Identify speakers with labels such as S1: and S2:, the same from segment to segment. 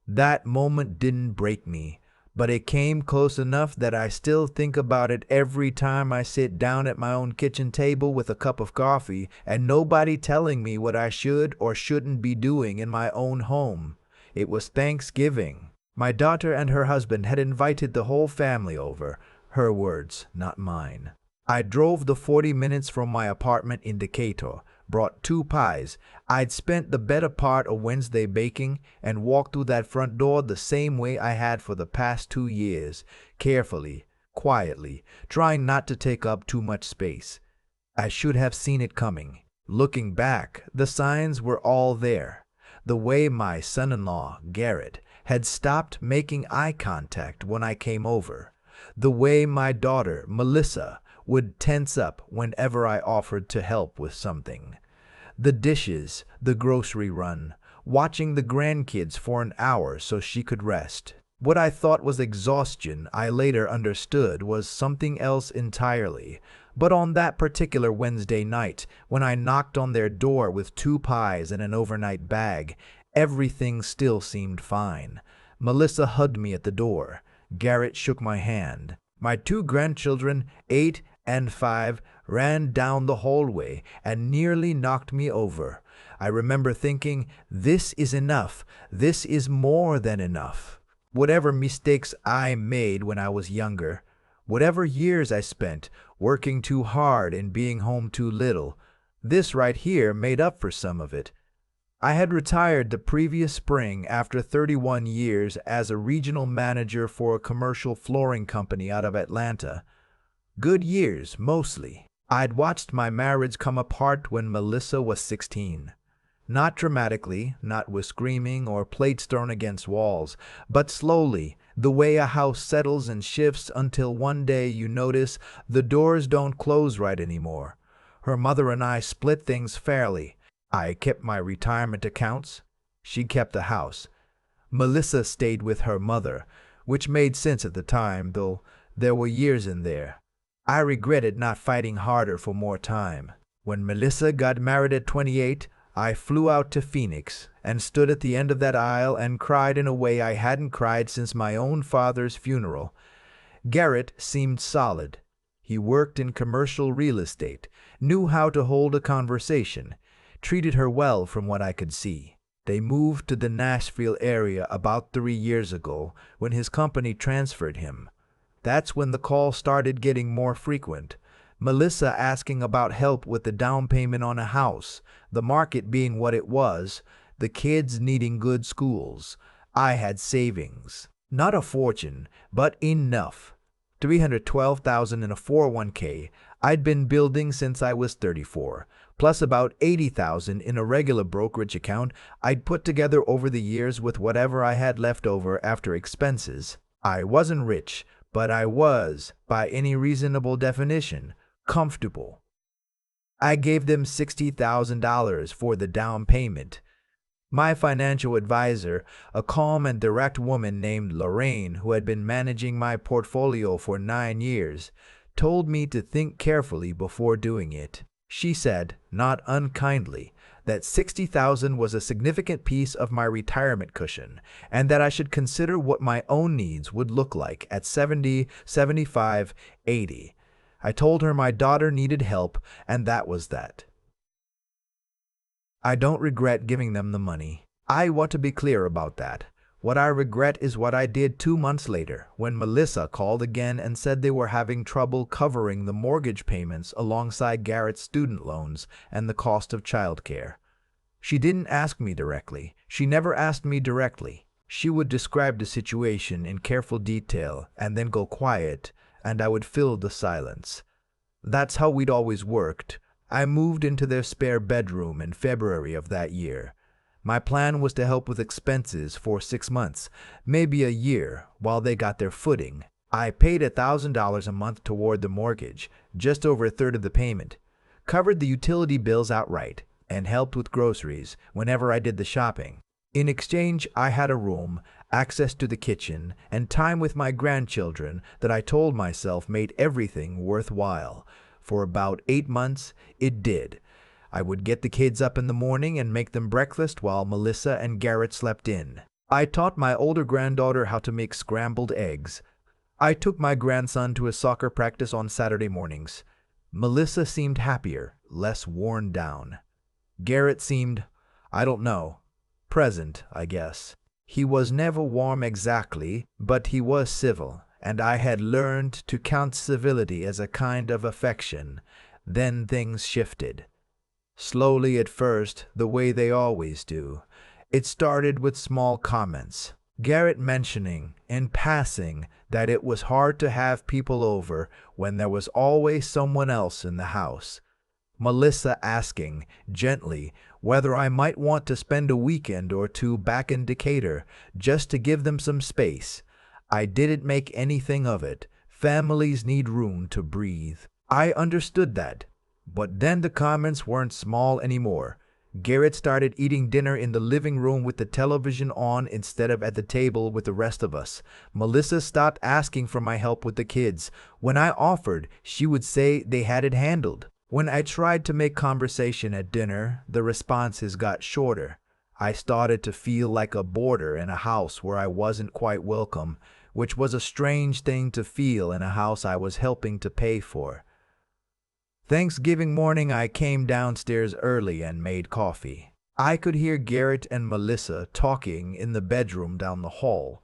S1: That moment didn't break me, but it came close enough that I still think about it every time I sit down at my own kitchen table with a cup of coffee and nobody telling me what I should or shouldn't be doing in my own home. It was Thanksgiving. My daughter and her husband had invited the whole family over. Her words, not mine. I drove the 40 minutes from my apartment in Decatur, brought 2 pies I'd spent the better part of Wednesday baking, and walked through that front door the same way I had for the past 2 years, carefully, quietly, trying not to take up too much space. I should have seen it coming. Looking back, the signs were all there. The way my son-in-law, Garrett, had stopped making eye contact when I came over. The way my daughter, Melissa, would tense up whenever I offered to help with something. The dishes, the grocery run, watching the grandkids for an hour so she could rest. What I thought was exhaustion, I later understood was something else entirely. But on that particular Wednesday night, when I knocked on their door with 2 pies and an overnight bag, everything still seemed fine. Melissa hugged me at the door. Garrett shook my hand. My 2 grandchildren, 8 and 5, ran down the hallway and nearly knocked me over. I remember thinking, this is enough. This is more than enough. Whatever mistakes I made when I was younger, whatever years I spent working too hard and being home too little, this right here made up for some of it. I had retired the previous spring after 31 years as a regional manager for a commercial flooring company out of Atlanta. Good years, mostly. I'd watched my marriage come apart when Melissa was 16. Not dramatically, not with screaming or plates thrown against walls, but slowly, the way a house settles and shifts until one day you notice the doors don't close right anymore. Her mother and I split things fairly. I kept my retirement accounts. She kept the house. Melissa stayed with her mother, which made sense at the time, though there were years in there. I regretted not fighting harder for more time. When Melissa got married at 28, I flew out to Phoenix and stood at the end of that aisle and cried in a way I hadn't cried since my own father's funeral. Garrett seemed solid. He worked in commercial real estate, knew how to hold a conversation, treated her well from what I could see. They moved to the Nashville area about 3 years ago when his company transferred him. That's when the calls started getting more frequent. Melissa asking about help with the down payment on a house, the market being what it was, the kids needing good schools. I had savings. Not a fortune, but enough. $312,000 in a 401k I'd been building since I was 34, plus about $80,000 in a regular brokerage account I'd put together over the years with whatever I had left over after expenses. I wasn't rich, but I was, by any reasonable definition, comfortable. I gave them $60,000 for the down payment. My financial advisor, a calm and direct woman named Lorraine, who had been managing my portfolio for 9 years, told me to think carefully before doing it. She said, not unkindly, that $60,000 was a significant piece of my retirement cushion, and that I should consider what my own needs would look like at 70, 75, 80. I told her my daughter needed help, and that was that. I don't regret giving them the money. I want to be clear about that. What I regret is what I did 2 months later, when Melissa called again and said they were having trouble covering the mortgage payments alongside Garrett's student loans and the cost of childcare. She didn't ask me directly. She never asked me directly. She would describe the situation in careful detail and then go quiet, and I would fill the silence. That's how we'd always worked. I moved into their spare bedroom in February of that year. My plan was to help with expenses for 6 months, maybe a year, while they got their footing. I paid $1,000 a month toward the mortgage, just over a third of the payment, covered the utility bills outright, and helped with groceries whenever I did the shopping. In exchange, I had a room, access to the kitchen, and time with my grandchildren that I told myself made everything worthwhile. For about 8 months, it did. I would get the kids up in the morning and make them breakfast while Melissa and Garrett slept in. I taught my older granddaughter how to make scrambled eggs. I took my grandson to his soccer practice on Saturday mornings. Melissa seemed happier, less worn down. Garrett seemed, I don't know, present, I guess. He was never warm exactly, but he was civil, and I had learned to count civility as a kind of affection. Then things shifted. Slowly at first, the way they always do. It started with small comments. Garrett mentioning, in passing, that it was hard to have people over when there was always someone else in the house. Melissa asking, gently, whether I might want to spend a weekend or two back in Decatur, just to give them some space. I didn't make anything of it. Families need room to breathe. I understood that. But then the comments weren't small anymore. Garrett started eating dinner in the living room with the television on instead of at the table with the rest of us. Melissa stopped asking for my help with the kids. When I offered, she would say they had it handled. When I tried to make conversation at dinner, the responses got shorter. I started to feel like a boarder in a house where I wasn't quite welcome, which was a strange thing to feel in a house I was helping to pay for. Thanksgiving morning, I came downstairs early and made coffee. I could hear Garrett and Melissa talking in the bedroom down the hall.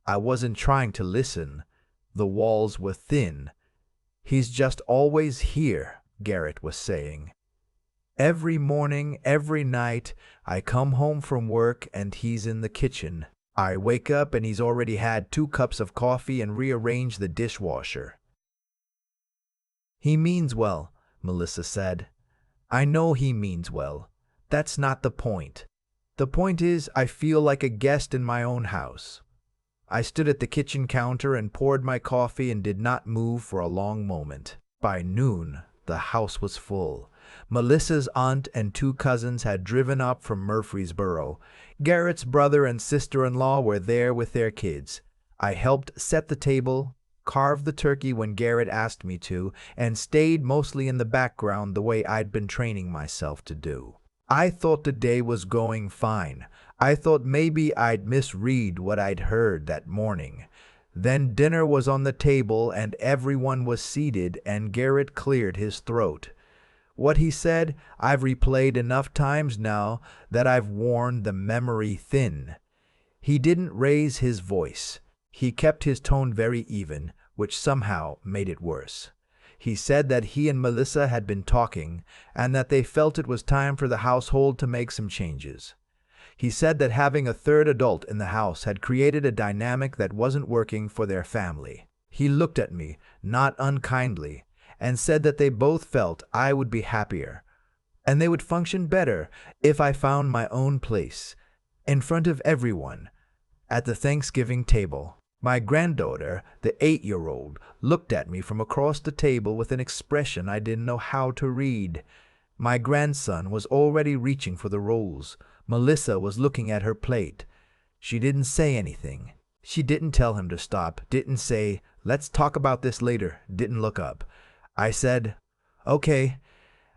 S1: I wasn't trying to listen. The walls were thin. He's just always here, Garrett was saying. Every morning, every night, I come home from work and he's in the kitchen. I wake up and he's already had 2 cups of coffee and rearranged the dishwasher. He means well, Melissa said. I know he means well. That's not the point. The point is, I feel like a guest in my own house. I stood at the kitchen counter and poured my coffee and did not move for a long moment. By noon, the house was full. Melissa's aunt and 2 cousins had driven up from Murfreesboro. Garrett's brother and sister-in-law were there with their kids. I helped set the table, carved the turkey when Garrett asked me to, and stayed mostly in the background the way I'd been training myself to do. I thought the day was going fine. I thought maybe I'd misread what I'd heard that morning. Then dinner was on the table and everyone was seated and Garrett cleared his throat. What he said, I've replayed enough times now that I've worn the memory thin. He didn't raise his voice. He kept his tone very even, which somehow made it worse. He said that he and Melissa had been talking and that they felt it was time for the household to make some changes. He said that having a 3rd adult in the house had created a dynamic that wasn't working for their family. He looked at me, not unkindly, and said that they both felt I would be happier, and they would function better if I found my own place, in front of everyone, at the Thanksgiving table. My granddaughter, the 8-year-old, looked at me from across the table with an expression I didn't know how to read. My grandson was already reaching for the rolls. Melissa was looking at her plate. She didn't say anything. She didn't tell him to stop, didn't say, let's talk about this later, didn't look up. I said, okay.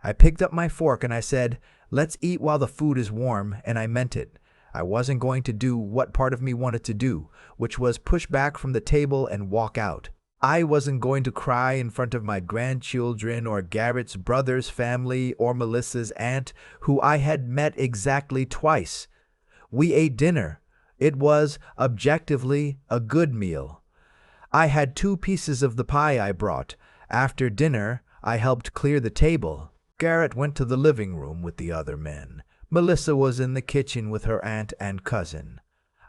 S1: I picked up my fork and I said, let's eat while the food is warm, and I meant it. I wasn't going to do what part of me wanted to do, which was push back from the table and walk out. I wasn't going to cry in front of my grandchildren or Garrett's brother's family or Melissa's aunt, who I had met exactly twice. We ate dinner. It was, objectively, a good meal. I had 2 pieces of the pie I brought. After dinner, I helped clear the table. Garrett went to the living room with the other men. Melissa was in the kitchen with her aunt and cousin.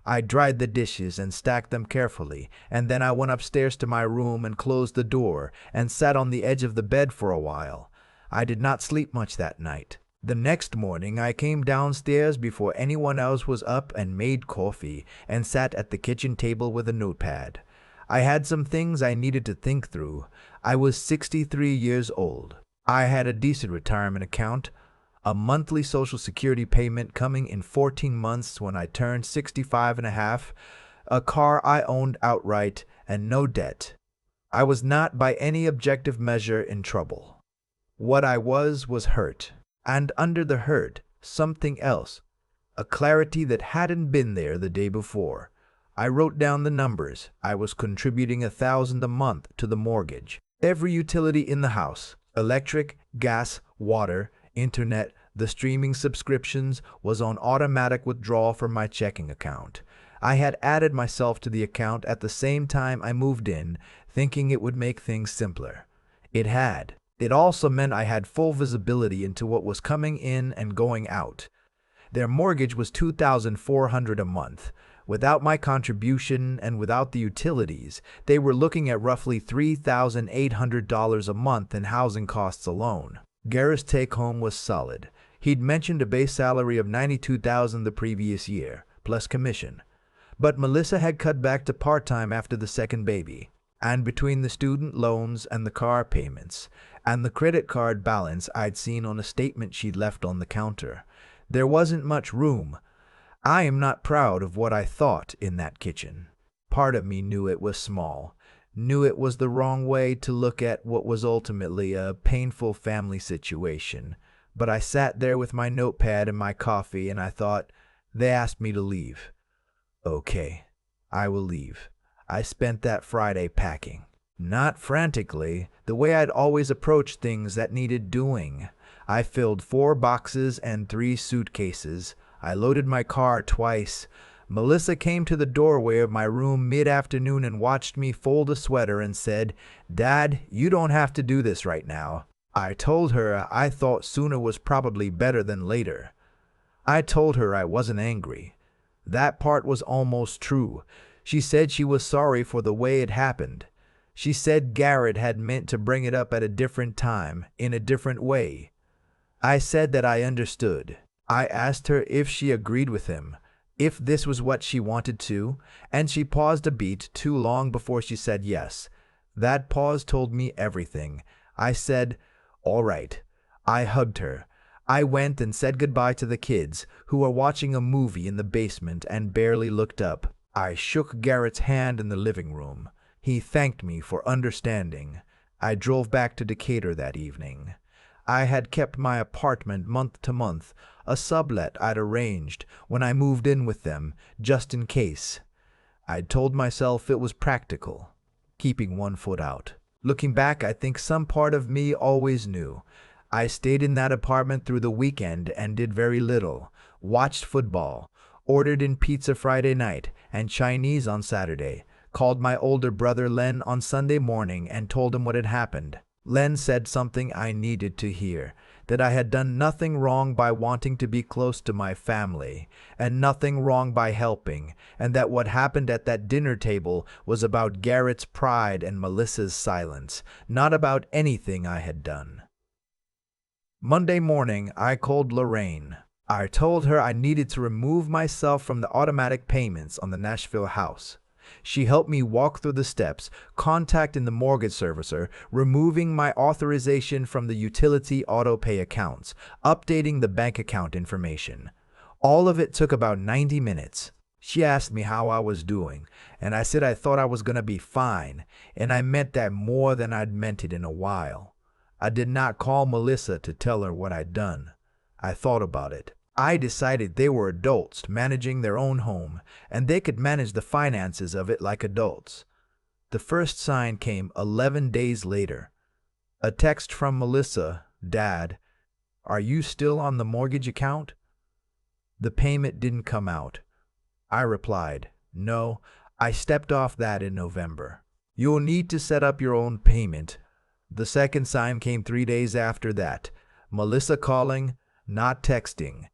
S1: I dried the dishes and stacked them carefully, and then I went upstairs to my room and closed the door and sat on the edge of the bed for a while. I did not sleep much that night. The next morning I came downstairs before anyone else was up and made coffee and sat at the kitchen table with a notepad. I had some things I needed to think through. I was 63 years old. I had a decent retirement account, a monthly Social Security payment coming in 14 months when I turned 65 and a half, a car I owned outright, and no debt. I was not by any objective measure in trouble. What I was hurt, and under the hurt, something else. a clarity that hadn't been there the day before. I wrote down the numbers. I was contributing $1,000 a month to the mortgage. Every utility in the house, electric, gas, water, internet, the streaming subscriptions, was on automatic withdrawal from my checking account. I had added myself to the account at the same time I moved in, thinking it would make things simpler. It had. It also meant I had full visibility into what was coming in and going out. Their mortgage was $2,400 a month. Without my contribution and without the utilities, they were looking at roughly $3,800 a month in housing costs alone. Garrett's take-home was solid. He'd mentioned a base salary of $92,000 the previous year, plus commission. But Melissa had cut back to part-time after the second baby. And between the student loans and the car payments, and the credit card balance I'd seen on a statement she'd left on the counter, there wasn't much room. I am not proud of what I thought in that kitchen. Part of me knew it was small, knew it was the wrong way to look at what was ultimately a painful family situation. But I sat there with my notepad and my coffee, and I thought, they asked me to leave. Okay, I will leave. I spent that Friday packing. Not frantically, the way I'd always approached things that needed doing. I filled 4 boxes and 3 suitcases. I loaded my car twice. Melissa came to the doorway of my room mid-afternoon and watched me fold a sweater and said, "Dad, you don't have to do this right now." I told her I thought sooner was probably better than later. I told her I wasn't angry. That part was almost true. She said she was sorry for the way it happened. She said Garrett had meant to bring it up at a different time, in a different way. I said that I understood. I asked her if she agreed with him, if this was what she wanted to, and she paused a beat too long before she said yes. That pause told me everything. I said, "All right." I hugged her. I went and said goodbye to the kids, who were watching a movie in the basement and barely looked up. I shook Garrett's hand in the living room. He thanked me for understanding. I drove back to Decatur that evening. I had kept my apartment month to month, a sublet I'd arranged when I moved in with them, just in case. I'd told myself it was practical, keeping one foot out. Looking back, I think some part of me always knew. I stayed in that apartment through the weekend and did very little, watched football, ordered in pizza Friday night and Chinese on Saturday, called my older brother Len on Sunday morning and told him what had happened. Len said something I needed to hear, that I had done nothing wrong by wanting to be close to my family, and nothing wrong by helping, and that what happened at that dinner table was about Garrett's pride and Melissa's silence, not about anything I had done. Monday morning, I called Lorraine. I told her I needed to remove myself from the automatic payments on the Nashville house. She helped me walk through the steps, contacting the mortgage servicer, removing my authorization from the utility auto-pay accounts, updating the bank account information. All of it took about 90 minutes. She asked me how I was doing, and I said I thought I was going to be fine, and I meant that more than I'd meant it in a while. I did not call Melissa to tell her what I'd done. I thought about it. I decided they were adults managing their own home, and they could manage the finances of it like adults. The first sign came 11 days later. A text from Melissa, "Dad, are you still on the mortgage account?" The payment didn't come out. I replied, "No, I stepped off that in November. You'll need to set up your own payment." The second sign came 3 days after that. Melissa calling, not texting.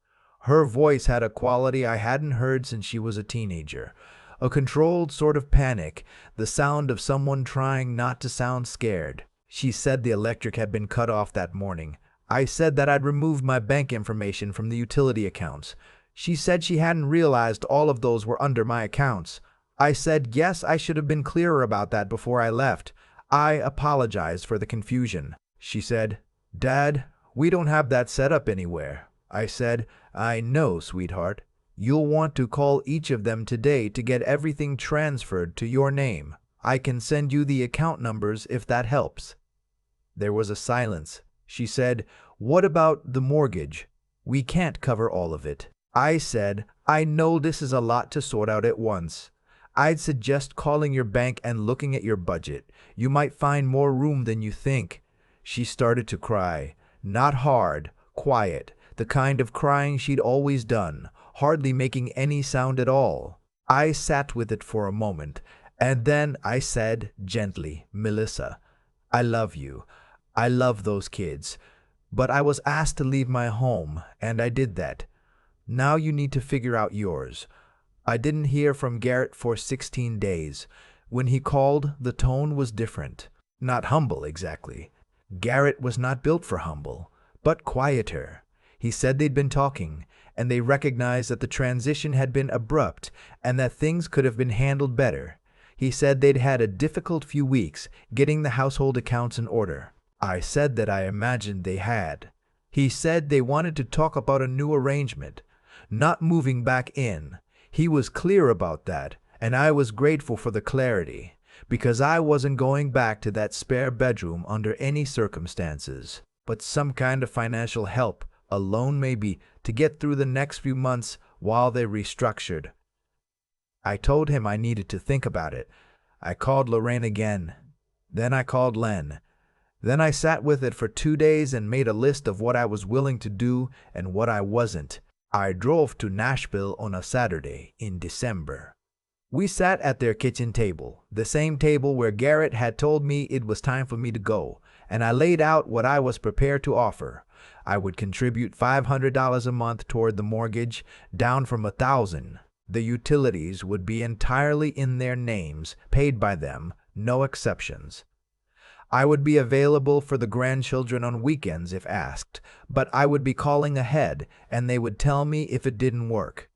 S1: Her voice had a quality I hadn't heard since she was a teenager. A controlled sort of panic, the sound of someone trying not to sound scared. She said the electric had been cut off that morning. I said that I'd removed my bank information from the utility accounts. She said she hadn't realized all of those were under my accounts. I said yes, I should have been clearer about that before I left. I apologized for the confusion. She said, "Dad, we don't have that set up anywhere." I said, "I know, sweetheart. You'll want to call each of them today to get everything transferred to your name. I can send you the account numbers if that helps." There was a silence. She said, "What about the mortgage?" "We can't cover all of it." I said, I know this is a lot to sort out at once. I'd suggest calling your bank and looking at your budget. You might find more room than you think. She started to cry. Not hard, quiet, the kind of crying she'd always done, hardly making any sound at all. I sat with it for a moment, and then I said gently, Melissa, I love you. I love those kids. But I was asked to leave my home, and I did that. Now you need to figure out yours. I didn't hear from Garrett for 16 days. When he called, the tone was different. Not humble, exactly. Garrett was not built for humble, but quieter. He said they'd been talking, and they recognized that the transition had been abrupt and that things could have been handled better. He said they'd had a difficult few weeks getting the household accounts in order. I said that I imagined they had. He said they wanted to talk about a new arrangement, not moving back in. He was clear about that, and I was grateful for the clarity, because I wasn't going back to that spare bedroom under any circumstances. But some kind of financial help, a loan maybe, to get through the next few months while they restructured. I told him I needed to think about it. I called Lorraine again. Then I called Len. Then I sat with it for 2 days and made a list of what I was willing to do and what I wasn't. I drove to Nashville on a Saturday in December. We sat at their kitchen table, the same table where Garrett had told me it was time for me to go, and I laid out what I was prepared to offer. I would contribute $500 a month toward the mortgage, down from $1,000. The utilities would be entirely in their names, paid by them, no exceptions. I would be available for the grandchildren on weekends if asked, but I would be calling ahead, and they would tell me if it didn't work.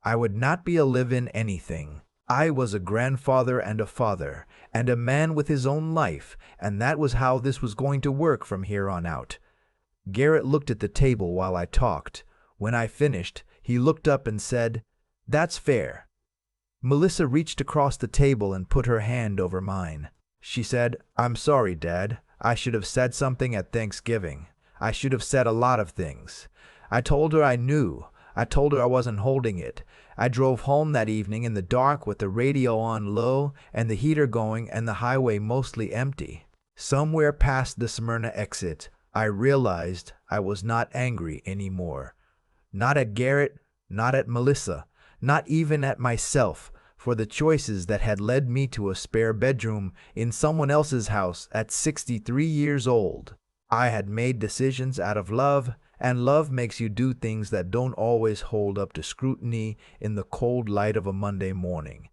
S1: I would not be a live-in anything. I was a grandfather and a father, and a man with his own life, and that was how this was going to work from here on out. Garrett looked at the table while I talked. When I finished, he looked up and said, "That's fair." Melissa reached across the table and put her hand over mine. She said, "I'm sorry, Dad. I should have said something at Thanksgiving. I should have said a lot of things. I told her I knew. I told her I wasn't holding it. I drove home that evening in the dark with the radio on low and the heater going and the highway mostly empty. Somewhere past the Smyrna exit, I realized I was not angry anymore. Not at Garrett, not at Melissa, not even at myself, for the choices that had led me to a spare bedroom in someone else's house at 63 years old. I had made decisions out of love, and love makes you do things that don't always hold up to scrutiny in the cold light of a Monday morning.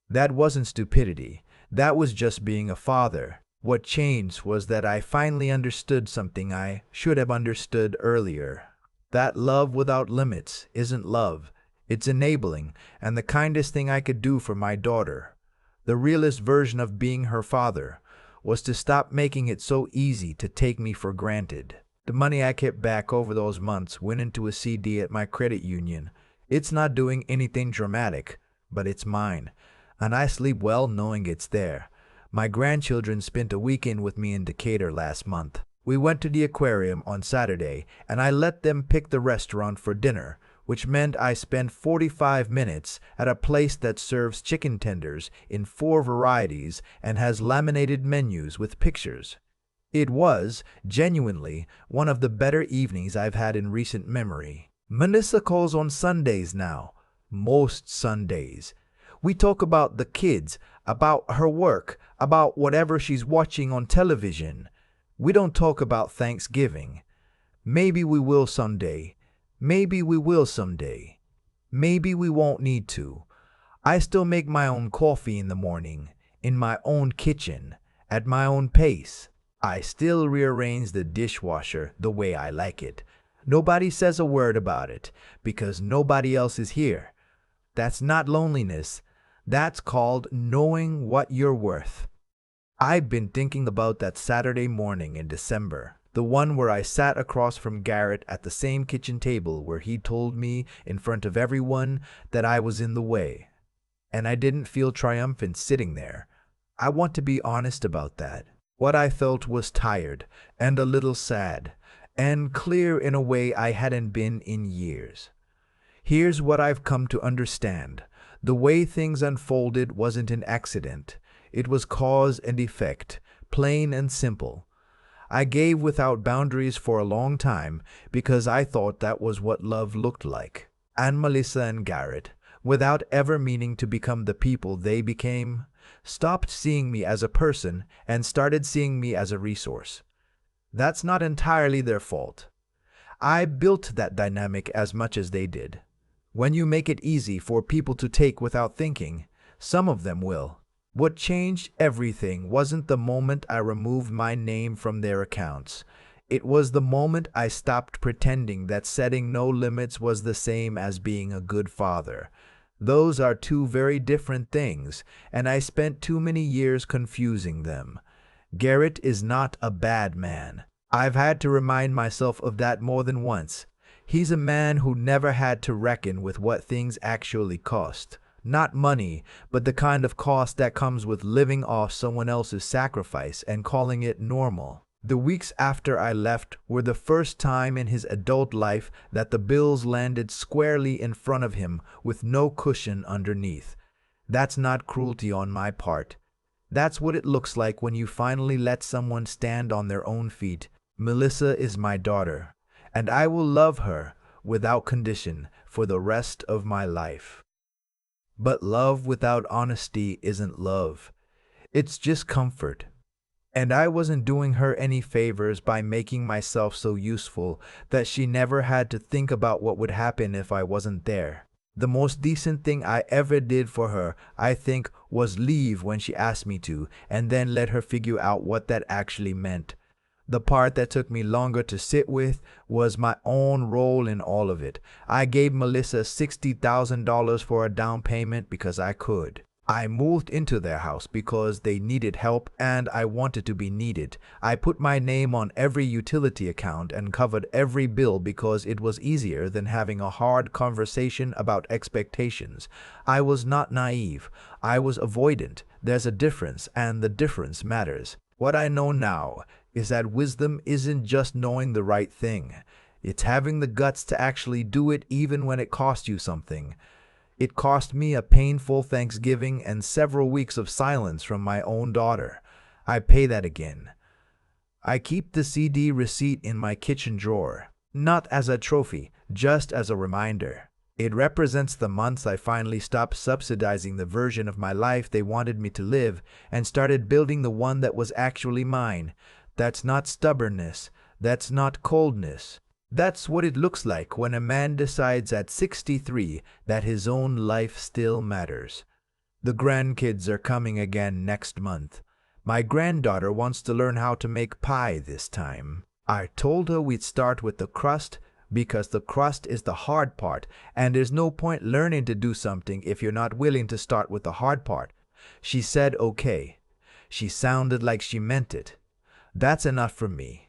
S1: That wasn't stupidity. That was just being a father. What changed was that I finally understood something I should have understood earlier. That love without limits isn't love. It's enabling, and the kindest thing I could do for my daughter, the realest version of being her father, was to stop making it so easy to take me for granted. The money I kept back over those months went into a CD at my credit union. It's not doing anything dramatic, but it's mine, and I sleep well knowing it's there. My grandchildren spent a weekend with me in Decatur last month. We went to the aquarium on Saturday, and I let them pick the restaurant for dinner, which meant I spent 45 minutes at a place that serves chicken tenders in 4 varieties and has laminated menus with pictures. It was, genuinely, one of the better evenings I've had in recent memory. Melissa calls on Sundays now. Most Sundays. We talk about the kids, about her work, about whatever she's watching on television. We don't talk about Thanksgiving. Maybe we will someday. Maybe we will someday. Maybe we won't need to. I still make my own coffee in the morning, in my own kitchen, at my own pace. I still rearrange the dishwasher the way I like it. Nobody says a word about it, because nobody else is here. That's not loneliness. That's called knowing what you're worth. I've been thinking about that Saturday morning in December. The one where I sat across from Garrett at the same kitchen table where he told me in front of everyone that I was in the way. And I didn't feel triumphant sitting there. I want to be honest about that. What I felt was tired and a little sad, and clear in a way I hadn't been in years. Here's what I've come to understand. The way things unfolded wasn't an accident. It was cause and effect, plain and simple. I gave without boundaries for a long time because I thought that was what love looked like. And Melissa and Garrett, without ever meaning to become the people they became, stopped seeing me as a person and started seeing me as a resource. That's not entirely their fault. I built that dynamic as much as they did. When you make it easy for people to take without thinking, some of them will. What changed everything wasn't the moment I removed my name from their accounts. It was the moment I stopped pretending that setting no limits was the same as being a good father. Those are two very different things, and I spent too many years confusing them. Garrett is not a bad man. I've had to remind myself of that more than once. He's a man who never had to reckon with what things actually cost. Not money, but the kind of cost that comes with living off someone else's sacrifice and calling it normal. The weeks after I left were the first time in his adult life that the bills landed squarely in front of him with no cushion underneath. That's not cruelty on my part. That's what it looks like when you finally let someone stand on their own feet. Melissa is my daughter, and I will love her without condition for the rest of my life. But love without honesty isn't love. It's just comfort. And I wasn't doing her any favors by making myself so useful that she never had to think about what would happen if I wasn't there. The most decent thing I ever did for her, I think, was leave when she asked me to, and then let her figure out what that actually meant. The part that took me longer to sit with was my own role in all of it. I gave Melissa $60,000 for a down payment because I could. I moved into their house because they needed help and I wanted to be needed. I put my name on every utility account and covered every bill because it was easier than having a hard conversation about expectations. I was not naive. I was avoidant. There's a difference, and the difference matters. What I know now is that wisdom isn't just knowing the right thing. It's having the guts to actually do it even when it costs you something. It cost me a painful Thanksgiving and several weeks of silence from my own daughter. I pay that again. I keep the CD receipt in my kitchen drawer, not as a trophy, just as a reminder. It represents the months I finally stopped subsidizing the version of my life they wanted me to live and started building the one that was actually mine. That's not stubbornness. That's not coldness. That's what it looks like when a man decides at 63 that his own life still matters. The grandkids are coming again next month. My granddaughter wants to learn how to make pie this time. I told her we'd start with the crust because the crust is the hard part, and there's no point learning to do something if you're not willing to start with the hard part. She said okay. She sounded like she meant it. That's enough for me.